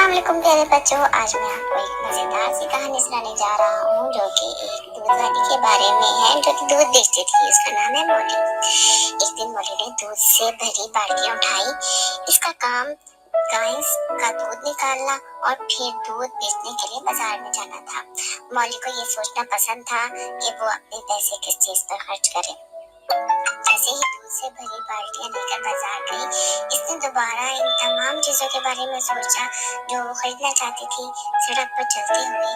वालेकुम प्यारे बच्चों, आज मैं आपको एक मजेदार सी कहानी सुनाने जा रहा हूँ जो कि एक दूध वाली के बारे में है जो कि दूध बेचती थी। उसका नाम है मोली। एक दिन मोली ने दूध से भरी बाल्टियां उठाई। इसका काम गाय का दूध निकालना और फिर दूध बेचने के लिए बाजार में जाना था। मोली को ये सोचना पसंद था कि वो अपने पैसे किस चीज पर खर्च करे। जैसे ही दूध से भरी बाल्टियां लेकर बाजार गई, इसने दोबारा इन तमाम चीजों के बारे में सोचा जो वो खरीदना चाहती थी। सड़क पर चलते हुए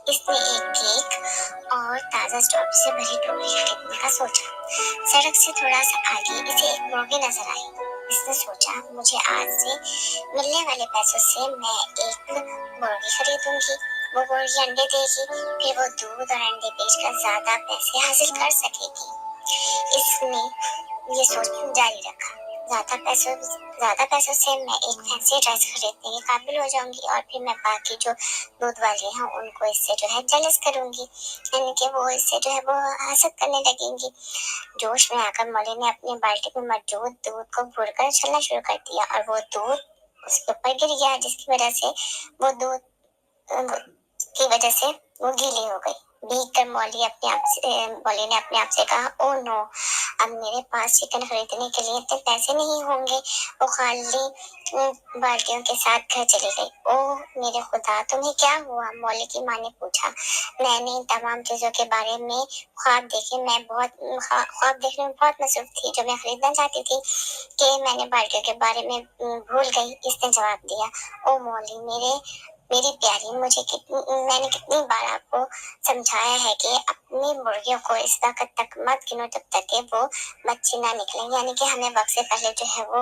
इसने एक केक और ताजा स्ट्रॉबेरी से भरी टोकरी खरीदने का सोचा। सड़क से थोड़ा सा आगे इसे एक मुर्गी नजर आई। इसने सोचा, मुझे आज से मिलने वाले पैसों से मैं एक मुर्गी खरीदूंगी। वो मुर्गी अंडे देगी, फिर वो दूध और अंडे बेचकर ज्यादा पैसे हासिल कर सकेगी। इसने ये सोच जारी रखा। ज्यादा पैसों से मैं एक फैंसी ड्रेस खरीदने के काबिल हो जाऊंगी और फिर मैं बाकी जो दूध वाले हैं उनको इससे जो है जेलस करूंगी, यानी कि वो इससे जो है वो हसद करने लगेंगी। जोश में आकर मोली ने अपनी बाल्टी में मौजूद दूध को घूरकर उछलना शुरू कर दिया और वो दूध उसके ऊपर गिर गया, जिसकी वजह से वो दूध वो गीली हो गई। भीग कर मोली ने अपने आप से कहा, ओ नो, अब मेरे पास चिकन खरीदने के लिए इतने पैसे नहीं होंगे। वो खाली बाल्टियों के साथ घर चली गई। ओह मेरे खुदा, तुम्हें क्या हुआ? मोली की माँ ने पूछा। मैंने इन तमाम चीजों के बारे में ख्वाब देखने में बहुत मसरूफ थी जो मैं खरीदना चाहती थी कि मैंने बाल्टियों के बारे में भूल गई। इसने जवाब दिया, ओ मोली, मेरी प्यारी, मैंने कितनी बार आपको समझाया है कि अपनी मुर्गियों को इस वक्त तक मत गिनो जब तक कि वो बच्चे ना निकले, यानी कि हमें वक्त से पहले जो है वो